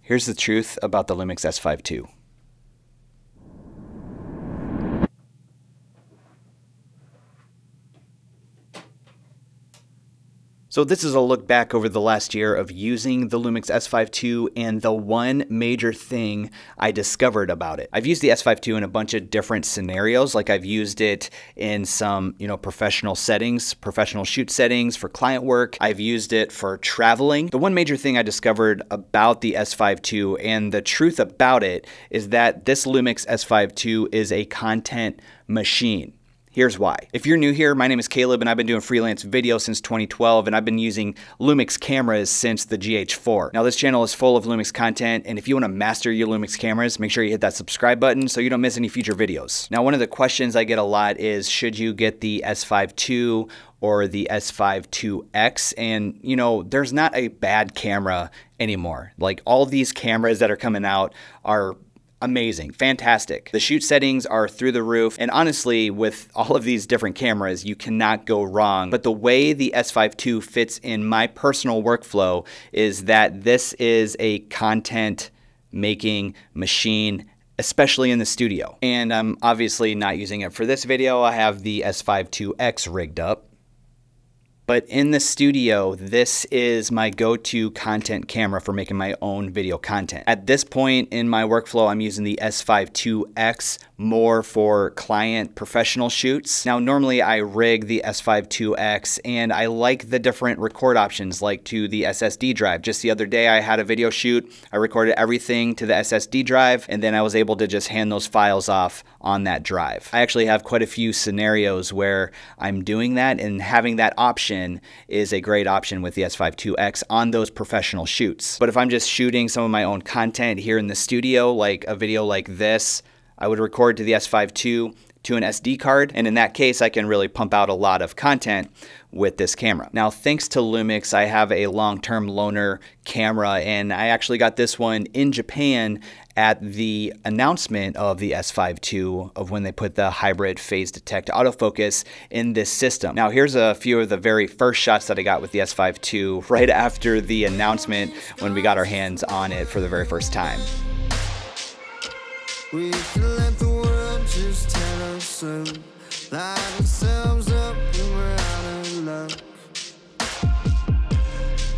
Here's the truth about the LUMIX S5 II. So this is a look back over the last year of using the LUMIX S5 II and the one major thing I discovered about it. I've used the S5 II in a bunch of different scenarios. Like I've used it in some, professional settings, professional shoot settings for client work. I've used it for traveling. The one major thing I discovered about the S5 II and the truth about it is that this LUMIX S5 II is a content machine. Here's why. If you're new here, my name is Caleb and I've been doing freelance video since 2012 and I've been using LUMIX cameras since the GH4. Now this channel is full of LUMIX content, and if you want to master your LUMIX cameras, make sure you hit that subscribe button so you don't miss any future videos. Now one of the questions I get a lot is, should you get the S5 II or the S5 IIX? And there's not a bad camera anymore. Like all these cameras that are coming out are amazing, fantastic. The shoot settings are through the roof, and honestly, with all of these different cameras, you cannot go wrong. But the way the S5 II fits in my personal workflow is that this is a content making machine, especially in the studio. And I'm obviously not using it for this video. I have the S5 IIX rigged up. But in the studio, this is my go-to content camera for making my own video content. At this point in my workflow, I'm using the S5 IIX more for client professional shoots. Now, normally I rig the S5 IIX and I like the different record options, like to the SSD drive. Just the other day, I had a video shoot. I recorded everything to the SSD drive, and then I was able to just hand those files off on that drive. I actually have quite a few scenarios where I'm doing that, and having that option is a great option with the S5 IIX on those professional shoots. But if I'm just shooting some of my own content here in the studio, like a video like this, I would record to the S5 II to an SD card, and in that case I can really pump out a lot of content with this camera. Now, thanks to LUMIX, I have a long-term loaner camera, and I actually got this one in Japan at the announcement of the S5 II, of when they put the hybrid phase detect autofocus in this system. Now, here's a few of the very first shots that I got with the S5 II right after the announcement, when we got our hands on it for the very first time. We can let the world just tell us so, light ourselves up when we're out of luck.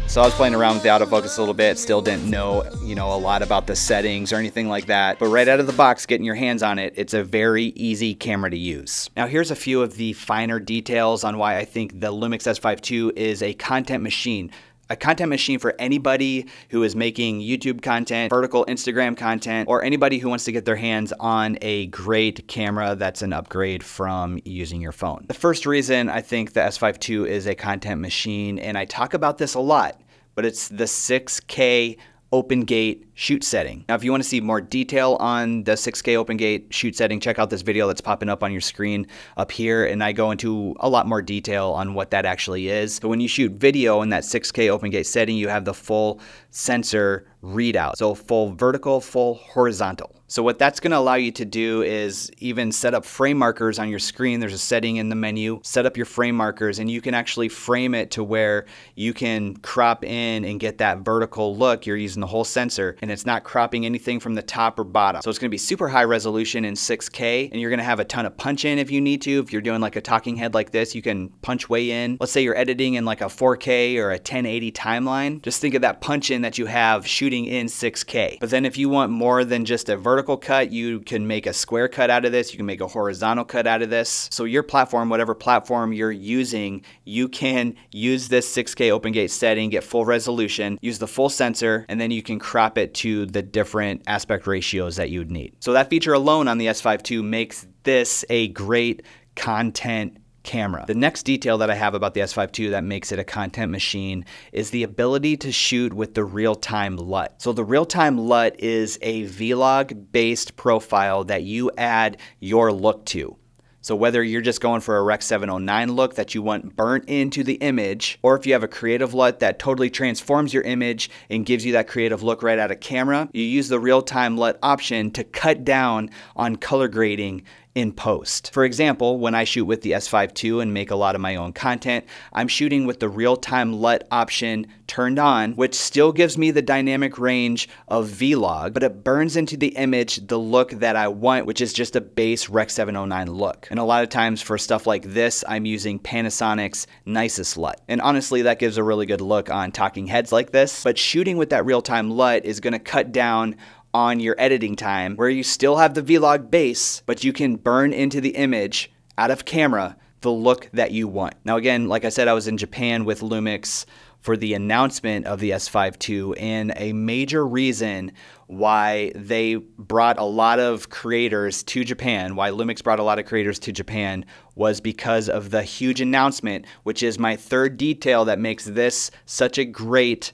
So I was playing around with the autofocus a little bit, still didn't know, a lot about the settings or anything like that. But right out of the box, getting your hands on it, it's a very easy camera to use. Now here's a few of the finer details on why I think the LUMIX S5 II is a content machine. A content machine for anybody who is making YouTube content, vertical Instagram content, or anybody who wants to get their hands on a great camera that's an upgrade from using your phone. The first reason I think the S5 II is a content machine, and I talk about this a lot, but it's the 6K open gate shoot setting. Now, if you want to see more detail on the 6K open gate shoot setting, check out this video that's popping up on your screen up here, and I go into a lot more detail on what that actually is. So when you shoot video in that 6K open gate setting, you have the full sensor readout. So full vertical, full horizontal. So what that's going to allow you to do is even set up frame markers on your screen. There's a setting in the menu, set up your frame markers, and you can actually frame it to where you can crop in and get that vertical look. You're using the whole sensor, and it's not cropping anything from the top or bottom. So it's going to be super high resolution in 6K, and you're going to have a ton of punch in if you need to. If you're doing like a talking head like this, you can punch way in. Let's say you're editing in like a 4K or a 1080 timeline. Just think of that punch in that you have shooting in 6K. But then if you want more than just a vertical cut, you can make a square cut out of this. You can make a horizontal cut out of this. So your platform, whatever platform you're using, you can use this 6K open gate setting, get full resolution, use the full sensor, and then you can crop it to the different aspect ratios that you would need. So that feature alone on the S5 II makes this a great content camera. The next detail that I have about the S5 II that makes it a content machine is the ability to shoot with the real-time LUT. So the real-time LUT is a vlog-based profile that you add your look to. So whether you're just going for a Rec 709 look that you want burnt into the image, or if you have a creative LUT that totally transforms your image and gives you that creative look right out of camera, you use the real-time LUT option to cut down on color grading in post. For example, when I shoot with the S5 II and make a lot of my own content, I'm shooting with the real-time LUT option turned on, which still gives me the dynamic range of vlog, but it burns into the image the look that I want, which is just a base Rec. 709 look. And a lot of times for stuff like this, I'm using Panasonic's nicest LUT. And honestly, that gives a really good look on talking heads like this, but shooting with that real-time LUT is gonna cut down on your editing time, where you still have the vlog base, but you can burn into the image out of camera the look that you want. Now again, like I said, I was in Japan with Lumix for the announcement of the S5 II, and a major reason why they brought a lot of creators to Japan, why Lumix brought a lot of creators to Japan, was because of the huge announcement, which is my third detail that makes this such a great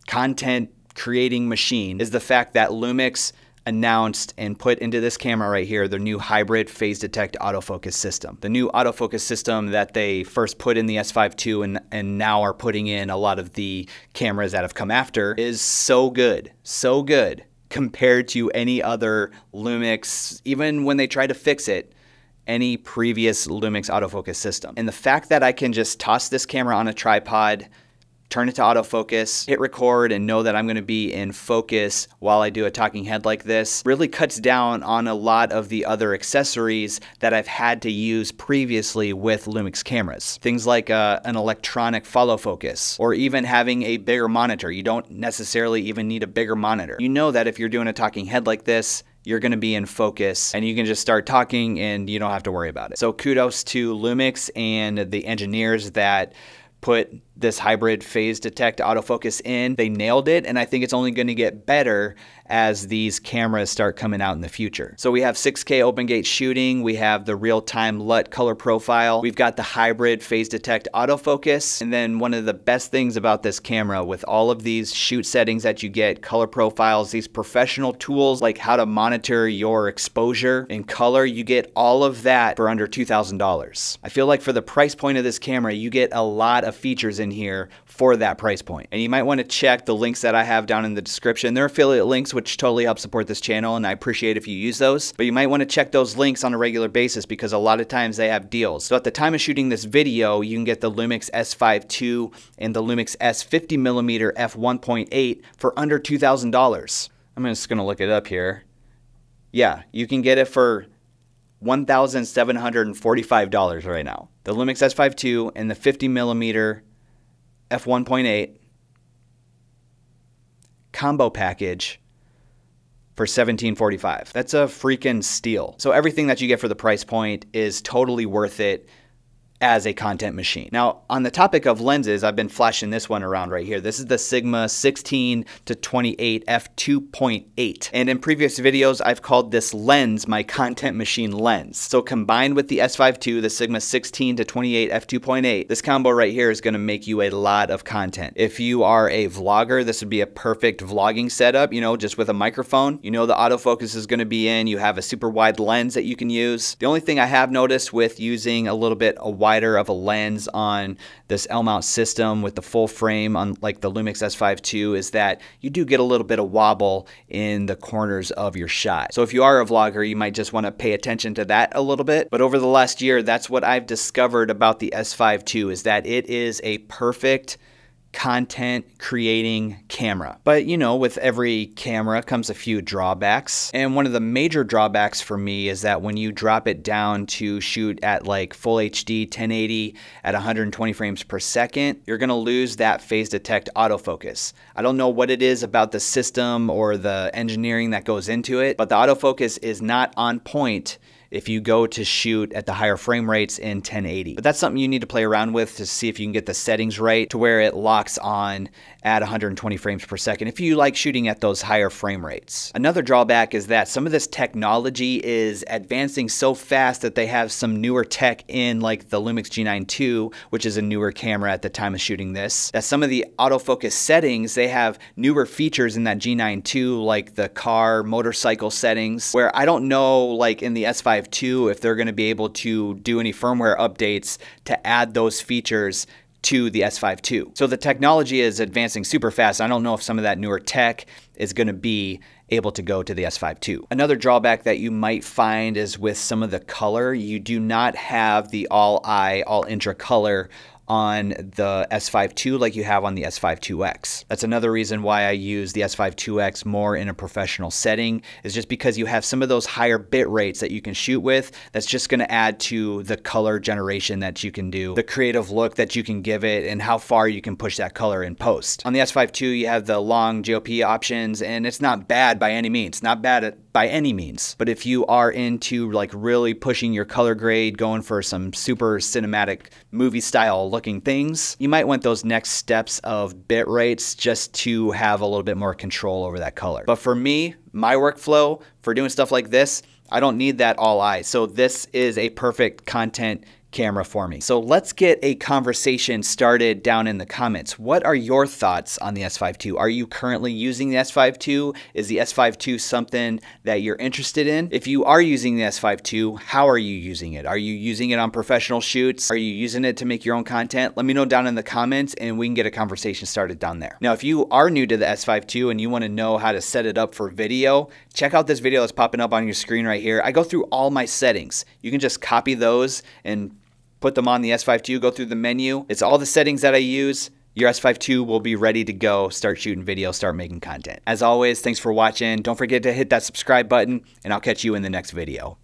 content creating machine, is the fact that Lumix announced and put into this camera right here their new hybrid phase detect autofocus system. The new autofocus system that they first put in the S5 II and now are putting in a lot of the cameras that have come after is so good compared to any other Lumix, even when they try to fix it, any previous Lumix autofocus system. And the fact that I can just toss this camera on a tripod, turn it to autofocus, hit record, and know that I'm going to be in focus while I do a talking head like this really cuts down on a lot of the other accessories that I've had to use previously with Lumix cameras. Things like an electronic follow focus, or even having a bigger monitor. You don't necessarily even need a bigger monitor. You know that if you're doing a talking head like this, you're going to be in focus and you can just start talking and you don't have to worry about it. So kudos to Lumix and the engineers that put this hybrid phase detect autofocus in. They nailed it, and I think it's only going to get better as these cameras start coming out in the future. So we have 6K open gate shooting, we have the real-time LUT color profile, we've got the hybrid phase detect autofocus, and then one of the best things about this camera with all of these shoot settings that you get, color profiles, these professional tools like how to monitor your exposure in color, you get all of that for under $2,000. I feel like for the price point of this camera, you get a lot of features in here for that price point. And you might want to check the links that I have down in the description. They're affiliate links, which totally help support this channel, and I appreciate if you use those. But you might want to check those links on a regular basis because a lot of times they have deals. So at the time of shooting this video, you can get the Lumix S5 II and the Lumix S50mm f1.8 for under $2,000. I'm just going to look it up here. Yeah, you can get it for $1,745 right now. The Lumix S5 II and the 50mm f1.8 combo package for $1,745. That's a freaking steal. So everything that you get for the price point is totally worth it as a content machine. Now, on the topic of lenses, I've been flashing this one around right here. This is the Sigma 16 to 28 f2.8. And in previous videos, I've called this lens my content machine lens. So combined with the S5 II, the Sigma 16 to 28 f2.8, this combo right here is gonna make you a lot of content. If you are a vlogger, this would be a perfect vlogging setup, you know, just with a microphone. You know the autofocus is gonna be in, you have a super wide lens that you can use. The only thing I have noticed with using a little bit wider of a lens on this L-mount system with the full frame on like the Lumix S5 II is that you do get a little bit of wobble in the corners of your shot. So if you are a vlogger, you might just want to pay attention to that a little bit. But over the last year, that's what I've discovered about the S5 II is that it is a perfect content creating camera. But you know, with every camera comes a few drawbacks. And one of the major drawbacks for me is that when you drop it down to shoot at like full HD 1080 at 120 frames per second, you're gonna lose that phase detect autofocus. I don't know what it is about the system or the engineering that goes into it, but the autofocus is not on point if you go to shoot at the higher frame rates in 1080. But that's something you need to play around with to see if you can get the settings right to where it locks on at 120 frames per second if you like shooting at those higher frame rates. Another drawback is that some of this technology is advancing so fast that they have some newer tech in like the Lumix G9 II, which is a newer camera at the time of shooting this, that some of the autofocus settings, they have newer features in that G9 II, like the car, motorcycle settings, where I don't know like in the S5 II if they're gonna be able to do any firmware updates to add those features to the S5 II. So the technology is advancing super fast. I don't know if some of that newer tech is going to be able to go to the S5 II. Another drawback that you might find is with some of the color, you do not have the all eye, all intra color on the S5 II like you have on the S5 IIX. That's another reason why I use the S5 IIX more in a professional setting, is just because you have some of those higher bit rates that you can shoot with. That's just going to add to the color generation that you can do, the creative look that you can give it, and how far you can push that color in post. On the S5 II, you have the long GOP options, and it's not bad by any means. Not bad by any means. But if you are into like really pushing your color grade, going for some super cinematic movie style looking things, you might want those next steps of bit rates just to have a little bit more control over that color. But for me, my workflow for doing stuff like this, I don't need that all eye. So this is a perfect content camera for me. So let's get a conversation started down in the comments. What are your thoughts on the S5 II? Are you currently using the S5 II? Is the S5 II something that you're interested in? If you are using the S5 II, how are you using it? Are you using it on professional shoots? Are you using it to make your own content? Let me know down in the comments and we can get a conversation started down there. Now, if you are new to the S5 II and you want to know how to set it up for video, check out this video that's popping up on your screen right here. I go through all my settings. You can just copy those and put them on the S5 II, go through the menu. It's all the settings that I use. Your S5 II will be ready to go, start shooting video, start making content. As always, thanks for watching. Don't forget to hit that subscribe button, and I'll catch you in the next video.